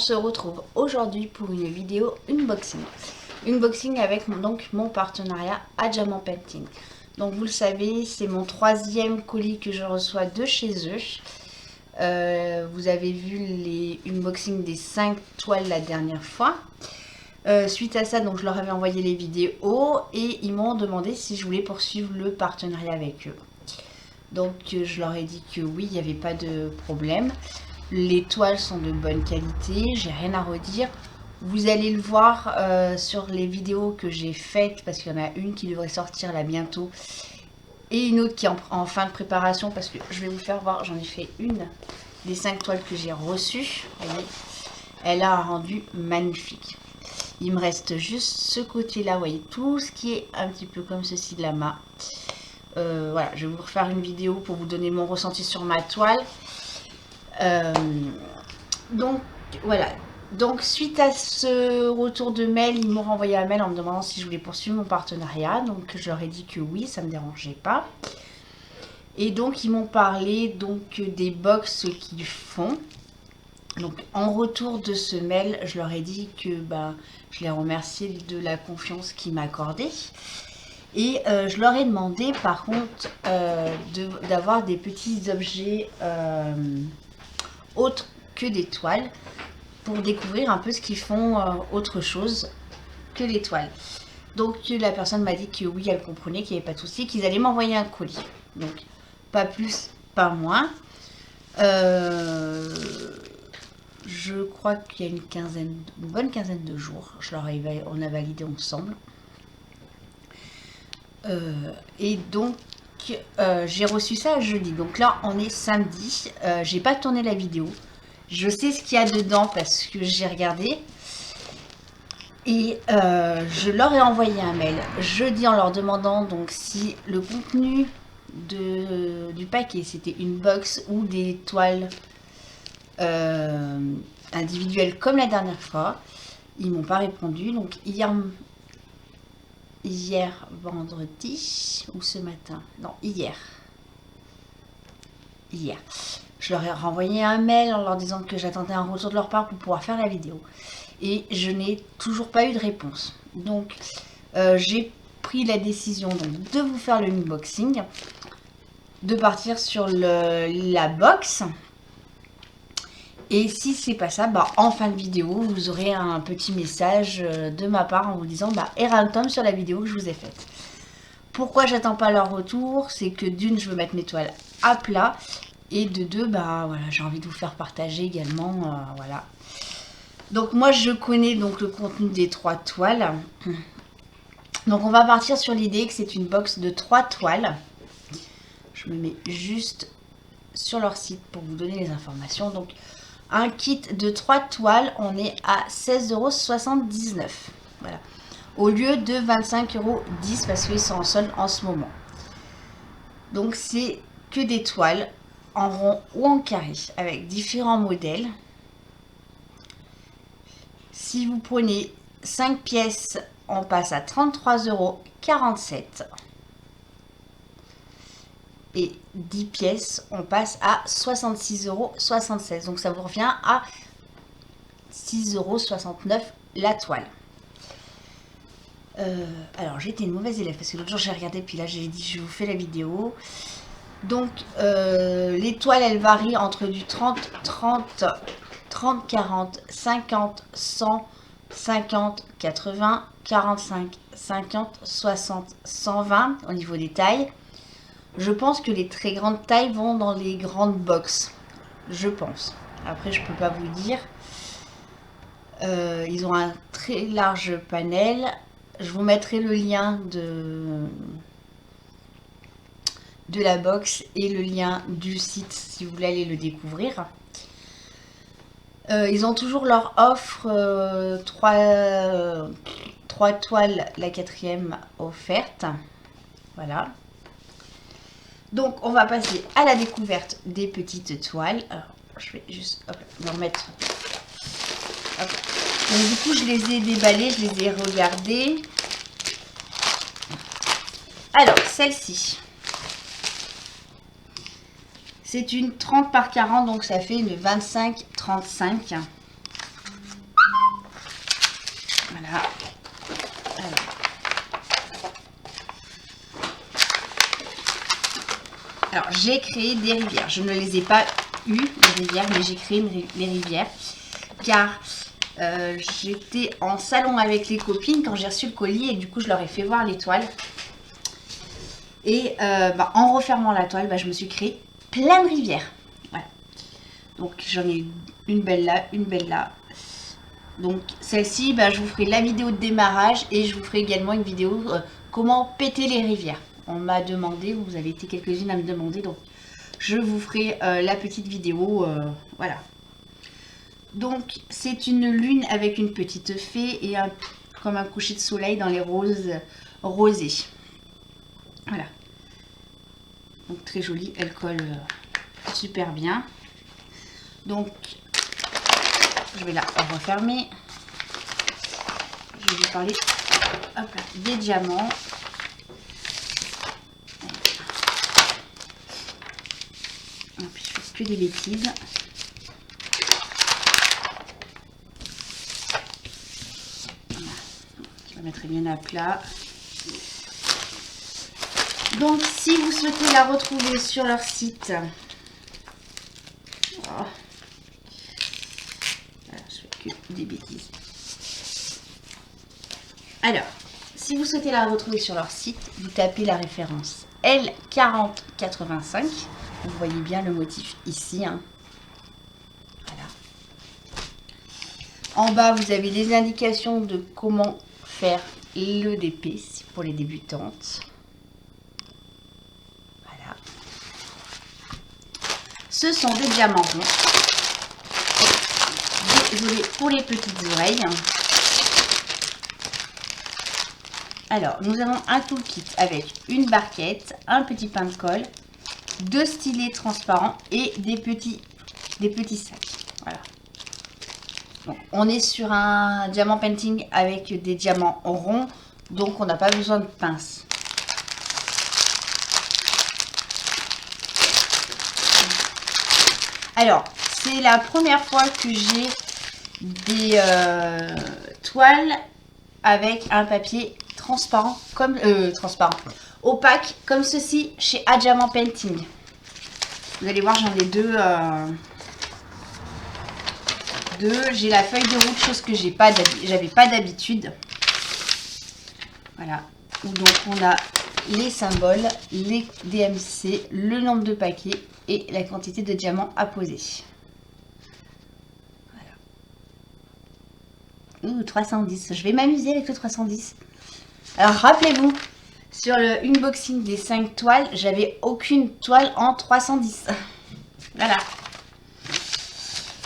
se retrouve aujourd'hui pour une vidéo unboxing. Unboxing avec mon partenariat à Diamant Painting. Donc vous le savez, c'est mon 3e colis que je reçois de chez eux. Vous avez vu les unboxings des 5 toiles la dernière fois. Suite à ça, donc je leur avais envoyé les vidéos et ils m'ont demandé si je voulais poursuivre le partenariat avec eux. Donc je leur ai dit que oui, il n'y avait pas de problème. Les toiles sont de bonne qualité, j'ai rien à redire. Vous allez le voir sur les vidéos que j'ai faites, parce qu'il y en a une qui devrait sortir là bientôt et une autre qui est en fin de préparation, parce que je vais vous faire voir, j'en ai fait une des 5 toiles que j'ai reçues. Vous voyez, elle a un rendu magnifique. Il me reste juste ce côté là, vous voyez, tout ce qui est un petit peu comme ceci de la main. Voilà, je vais vous refaire une vidéo pour vous donner mon ressenti sur ma toile. Donc voilà, donc suite à ce retour de mail, ils m'ont renvoyé un mail en me demandant si je voulais poursuivre mon partenariat. Donc je leur ai dit que oui, ça me dérangeait pas. Et donc ils m'ont parlé donc des box qu'ils font. Donc en retour de ce mail, je leur ai dit que je les remerciais de la confiance qu'ils m'accordaient. Et je leur ai demandé par contre d'avoir des petits objets autres que des toiles pour découvrir un peu ce qu'ils font autre chose que les toiles. Donc la personne m'a dit que oui, elle comprenait, qu'il n'y avait pas de souci, qu'ils allaient m'envoyer un colis. Donc pas plus, pas moins. Je crois qu'il y a une bonne quinzaine de jours. On a validé ensemble. Et donc j'ai reçu ça jeudi. Donc là on est samedi. J'ai pas tourné la vidéo. Je sais ce qu'il y a dedans parce que j'ai regardé. Et je leur ai envoyé un mail jeudi en leur demandant donc si le contenu du paquet c'était une box ou des toiles individuelles comme la dernière fois. Ils m'ont pas répondu. Donc hier vendredi ou ce matin, non, hier, je leur ai renvoyé un mail en leur disant que j'attendais un retour de leur part pour pouvoir faire la vidéo et je n'ai toujours pas eu de réponse. Donc j'ai pris la décision donc, de vous faire le unboxing, de partir sur la box. Et si c'est pas ça, en fin de vidéo, vous aurez un petit message de ma part en vous disant et random sur la vidéo que je vous ai faite. Pourquoi j'attends pas leur retour? C'est que d'une, je veux mettre mes toiles à plat. Et de deux, voilà, j'ai envie de vous faire partager également. Voilà. Donc moi, je connais donc le contenu des 3 toiles. Donc on va partir sur l'idée que c'est une box de 3 toiles. Je me mets juste sur leur site pour vous donner les informations. Donc un kit de 3 toiles, on est à 16,79 €. Voilà. Au lieu de 25,10 € parce qu'ils sont en solde en ce moment. Donc c'est que des toiles en rond ou en carré avec différents modèles. Si vous prenez 5 pièces, on passe à 33,47 €. Et 10 pièces, on passe à 66,76 €. Donc ça vous revient à 6,69 € la toile. Alors j'ai été une mauvaise élève parce que l'autre jour j'ai regardé puis là j'ai dit je vous fais la vidéo. Donc les toiles elles varient entre du 30, 40, 50, 100, 50, 80, 45, 50, 60, 120 au niveau des tailles. Je pense que les très grandes tailles vont dans les grandes box. Je pense. Après, je peux pas vous dire. Ils ont un très large panel. Je vous mettrai le lien de la box et le lien du site si vous voulez aller le découvrir. Ils ont toujours leur offre 3 toiles, la 4e offerte. Voilà. Donc on va passer à la découverte des petites toiles. Alors, je vais juste me remettre. Hop. Donc du coup je les ai déballées, je les ai regardées. Alors celle-ci, c'est une 30 par 40, donc ça fait une 25-35. Voilà. Alors j'ai créé des rivières. Je ne les ai pas eues, les rivières, mais j'ai créé les rivières. Car j'étais en salon avec les copines quand j'ai reçu le colis et du coup je leur ai fait voir les toiles. Et en refermant la toile, je me suis créé plein de rivières. Voilà. Donc j'en ai une belle là, une belle là. Donc celle-ci, je vous ferai la vidéo de démarrage et je vous ferai également une vidéo comment péter les rivières. On m'a demandé, vous avez été quelques-unes à me demander, donc je vous ferai la petite vidéo, voilà. Donc c'est une lune avec une petite fée et comme un coucher de soleil dans les roses rosés. Voilà. Donc très jolie, elle colle super bien. Donc je vais la refermer. Je vais vous parler des diamants. Et puis je fais que des bêtises. Voilà. Je la mettrai bien à plat. Donc si vous souhaitez la retrouver sur leur site, voilà, je fais que des bêtises. Alors, si vous souhaitez la retrouver sur leur site, vous tapez la référence L4085. Vous voyez bien le motif ici. Hein. Voilà. En bas, vous avez les indications de comment faire le DP pour les débutantes. Voilà. Ce sont des diamants ronds. Désolé pour les petites oreilles. Alors, nous avons un toolkit avec une barquette, un petit pain de colle, 2 stylets transparents et des petits sacs. Voilà. Bon, on est sur un diamant painting avec des diamants ronds, donc on n'a pas besoin de pince. Alors, c'est la première fois que j'ai des toiles avec un papier transparent, comme opaque, comme ceci chez Diamant Painting. Vous allez voir, j'en ai deux. J'ai la feuille de route, chose que j'avais pas d'habitude. Voilà. Donc on a les symboles, les DMC, le nombre de paquets et la quantité de diamants à poser. Voilà. 310. Je vais m'amuser avec le 310. Alors rappelez-vous, sur le unboxing des 5 toiles, j'avais aucune toile en 310. Voilà.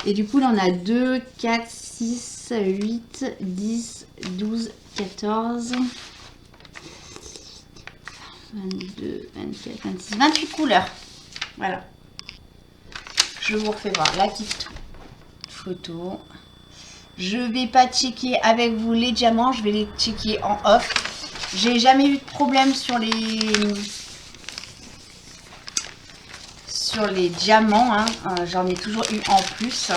Et du coup, là, on a 2, 4, 6, 8, 10, 12, 14, 22, 24, 26, 28 couleurs. Voilà. Je vous refais voir la petite photo. Je vais pas checker avec vous les diamants, je vais les checker en off. J'ai jamais eu de problème sur les diamants, hein. J'en ai toujours eu en plus.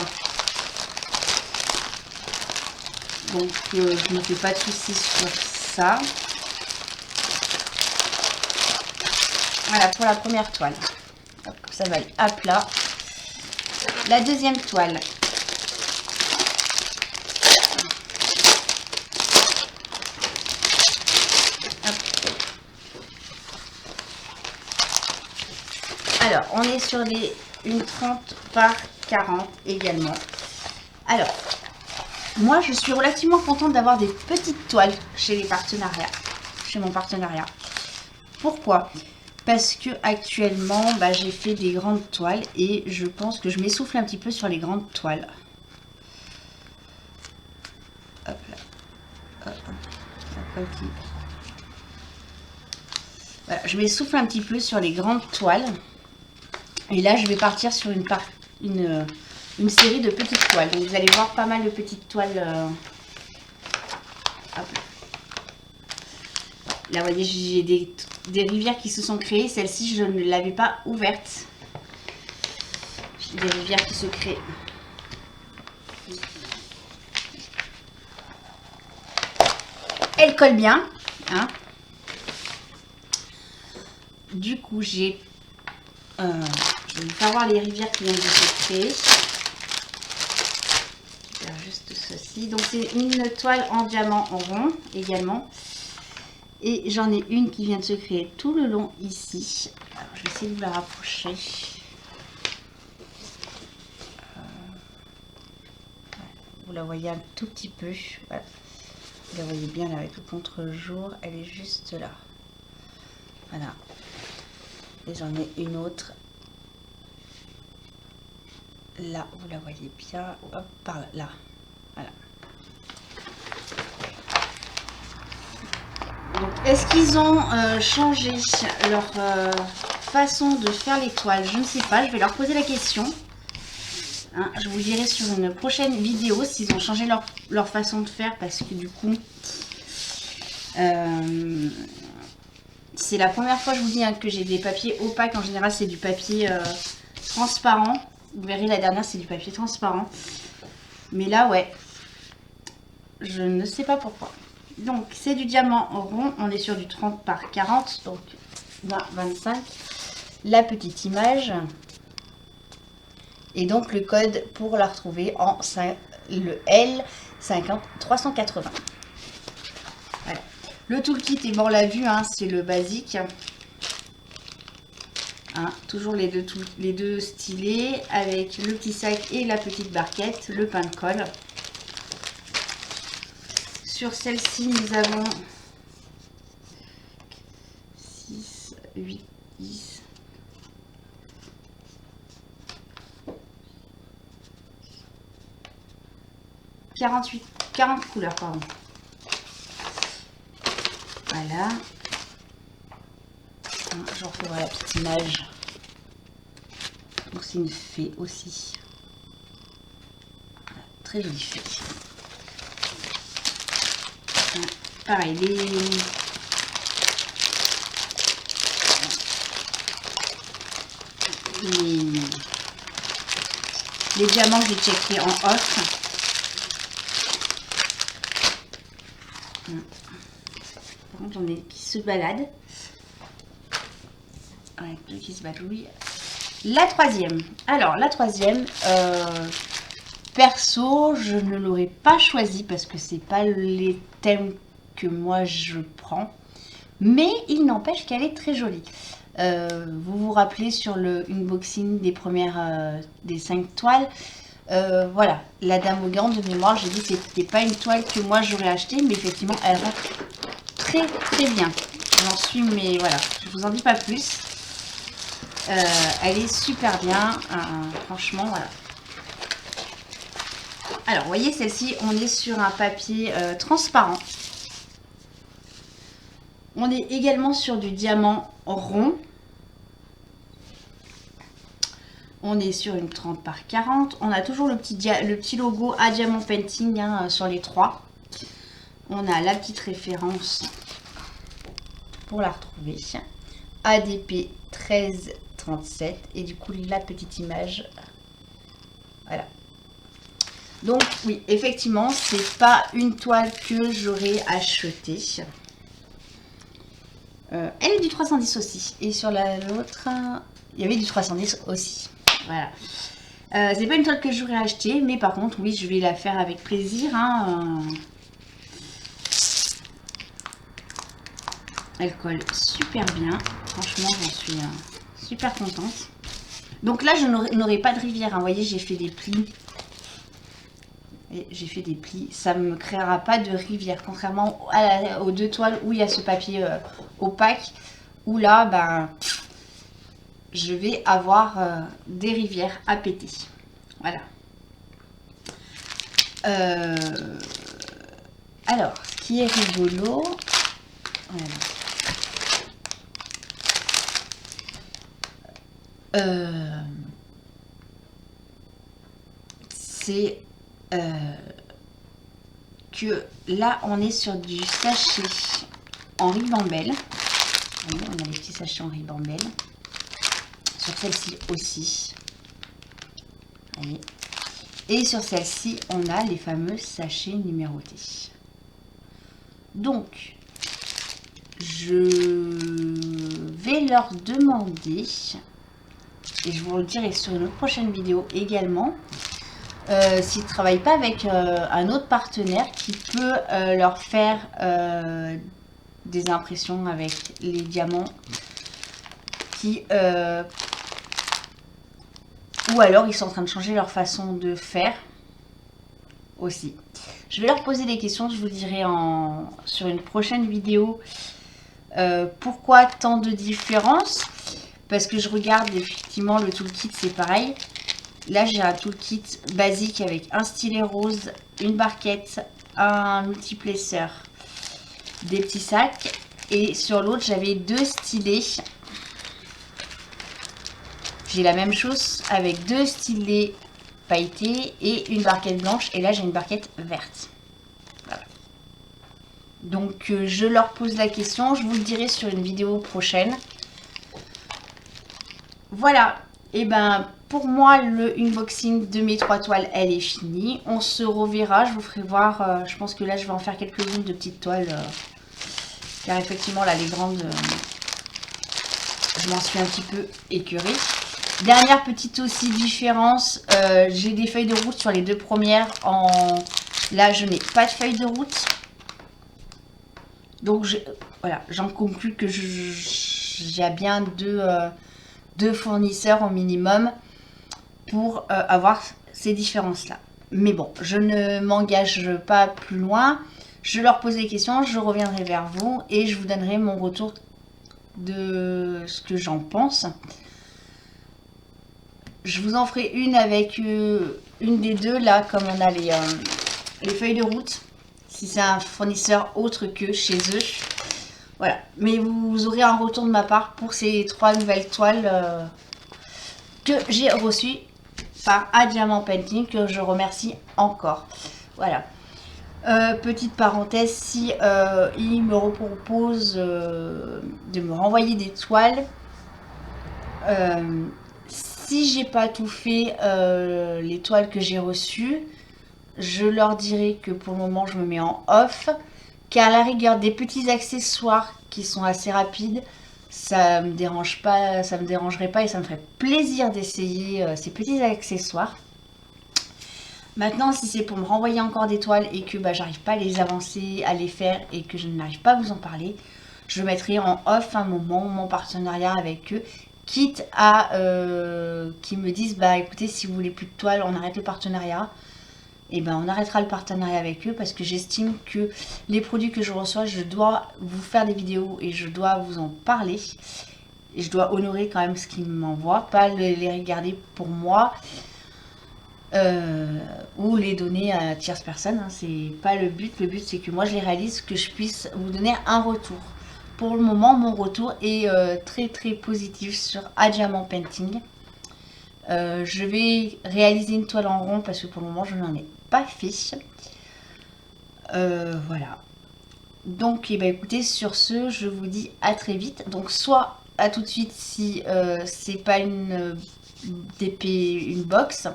Donc je ne me fais pas de soucis sur ça. Voilà pour la première toile. Hop, ça va aller à plat. La deuxième toile. Alors, on est sur une 30 par 40 également. Alors, moi, je suis relativement contente d'avoir des petites toiles chez mon partenariat. Pourquoi? Parce que actuellement, j'ai fait des grandes toiles et je pense que je m'essouffle un petit peu sur les grandes toiles. Hop là. Hop. Voilà, je m'essouffle un petit peu sur les grandes toiles. Et là, je vais partir sur une série de petites toiles. Donc, vous allez voir pas mal de petites toiles. Hop. Là, vous voyez, j'ai des rivières qui se sont créées. Celle-ci, je ne l'avais pas ouverte. J'ai des rivières qui se créent. elle colle bien. Hein. Du coup, je vais vous faire voir les rivières qui viennent de se créer. Je vais faire juste ceci. Donc, c'est une toile en diamant en rond également. Et j'en ai une qui vient de se créer tout le long ici. Alors, je vais essayer de vous la rapprocher. Vous la voyez un tout petit peu. Voilà. Vous la voyez bien là avec le contre-jour. Elle est juste là. Voilà. Et j'en ai une autre. Là, vous la voyez bien. Hop, par là. Voilà. Donc, est-ce qu'ils ont changé leur façon de faire les toiles? Je ne sais pas. Je vais leur poser la question. Hein, je vous le dirai sur une prochaine vidéo s'ils ont changé leur façon de faire, parce que du coup, c'est la première fois, je vous dis, hein, que j'ai des papiers opaques. En général, c'est du papier transparent. Vous verrez, la dernière, c'est du papier transparent. Mais là, ouais, je ne sais pas pourquoi. Donc, c'est du diamant rond. On est sur du 30 par 40, donc là, 25. La petite image. Et donc, le code pour la retrouver en le L380. Voilà. Le toolkit, et bon, on l'a vu, hein, c'est le basique. Hein, toujours les deux stylés avec le petit sac et la petite barquette, le pain de colle. Sur celle-ci, nous avons 6, 8, 10. 40 couleurs, pardon. Voilà. Je refais voir la petite image. Donc c'est une fée aussi. Voilà, très jolie fée. Pareil, les diamants que j'ai checkés en off. Par contre, j'en ai qui se baladent. Ouais, deux qui se badouillent. La troisième. Alors, la troisième, perso, je ne l'aurais pas choisi parce que c'est pas les thèmes que moi je prends. Mais il n'empêche qu'elle est très jolie. Vous vous rappelez sur le unboxing des premières des 5 toiles, voilà, la dame au gant de mémoire, j'ai dit que c'était pas une toile que moi j'aurais acheté, mais effectivement elle rentre très très bien. J'en suis, mais voilà, je vous en dis pas plus. Elle est super bien, franchement, voilà. Alors, vous voyez, celle-ci, on est sur un papier transparent. On est également sur du diamant rond. On est sur une 30 par 40. On a toujours le petit logo à Diamant Painting, hein, sur les trois. On a la petite référence pour la retrouver. ADP 1337. Et du coup, la petite image. Voilà. Donc, oui, effectivement, c'est pas une toile que j'aurais achetée. Elle est du 310 aussi. Et sur l'autre, il y avait du 310 aussi. Voilà. C'est pas une toile que j'aurais achetée, mais par contre, oui, je vais la faire avec plaisir. Hein. Elle colle super bien. Franchement, j'en suis super contente. Donc là, je n'aurai pas de rivière. Hein. Vous voyez, j'ai fait des plis. Et j'ai fait des plis. Ça ne me créera pas de rivière. Contrairement aux deux toiles où il y a ce papier opaque. Où là, ben, je vais avoir des rivières à péter. Voilà. Alors, ce qui est rigolo... Voilà. C'est que là on est sur du sachet en ribambelle. On a les petits sachets en ribambelle. Sur celle-ci aussi. Allez. Et sur celle-ci on a les fameux sachets numérotés. Donc, je vais leur demander, et je vous le dirai sur une autre prochaine vidéo également, s'ils ne travaillent pas avec un autre partenaire qui peut leur faire des impressions avec les diamants, ou alors ils sont en train de changer leur façon de faire aussi. Je vais leur poser des questions, je vous dirai sur une prochaine vidéo pourquoi tant de différences. Parce que je regarde effectivement le toolkit, c'est pareil. Là j'ai un toolkit basique avec un stylet rose, une barquette, un multiplaceur, des petits sacs. Et sur l'autre j'avais 2 stylets. J'ai la même chose avec 2 stylets pailletés et une barquette blanche. Et là j'ai une barquette verte. Voilà. Donc je leur pose la question, je vous le dirai sur une vidéo prochaine. Voilà, et ben pour moi le unboxing de mes 3 toiles elle est finie. On se reverra, je vous ferai voir, je pense que là je vais en faire quelques-unes de petites toiles. Car effectivement là les grandes, je m'en suis un petit peu écœurée. Dernière petite aussi différence, j'ai des feuilles de route sur les 2 premières. Là je n'ai pas de feuilles de route. Donc voilà, j'en conclus que j'ai bien 2 fournisseurs au minimum pour avoir ces différences là. Mais bon, je ne m'engage pas plus loin. Je leur pose des questions, je reviendrai vers vous et je vous donnerai mon retour de ce que j'en pense. Je vous en ferai une avec une des 2 là, comme on a les feuilles de route. Si c'est un fournisseur autre que chez eux. Voilà, mais vous aurez un retour de ma part pour ces 3 nouvelles toiles que j'ai reçues par Diamant Painting, que je remercie encore. Voilà. Petite parenthèse, si il me propose de me renvoyer des toiles, si j'ai pas tout fait les toiles que j'ai reçues, je leur dirai que pour le moment je me mets en off. Car à la rigueur des petits accessoires qui sont assez rapides, ça me dérange pas, ça me dérangerait pas et ça me ferait plaisir d'essayer ces petits accessoires. Maintenant, si c'est pour me renvoyer encore des toiles et que j'arrive pas à les avancer, à les faire et que je n'arrive pas à vous en parler, je mettrai en off un moment mon partenariat avec eux, quitte à qu'ils me disent écoutez, si vous voulez plus de toiles, on arrête le partenariat. Et on arrêtera le partenariat avec eux parce que j'estime que les produits que je reçois, je dois vous faire des vidéos et je dois vous en parler. Et je dois honorer quand même ce qu'ils m'envoient, pas les regarder pour moi ou les donner à tierce personne. Hein. C'est pas le but. Le but c'est que moi je les réalise, que je puisse vous donner un retour. Pour le moment, mon retour est très très positif sur Diamant Painting. Je vais réaliser une toile en rond parce que pour le moment je n'en ai pas fait. Voilà. Donc écoutez, sur ce je vous dis à très vite. Donc soit à tout de suite si c'est pas une box,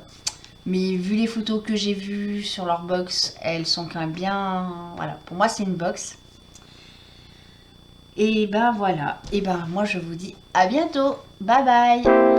mais vu les photos que j'ai vues sur leur box, elles sont quand même bien. Voilà, pour moi c'est une box. Et voilà. Et moi je vous dis à bientôt. Bye bye.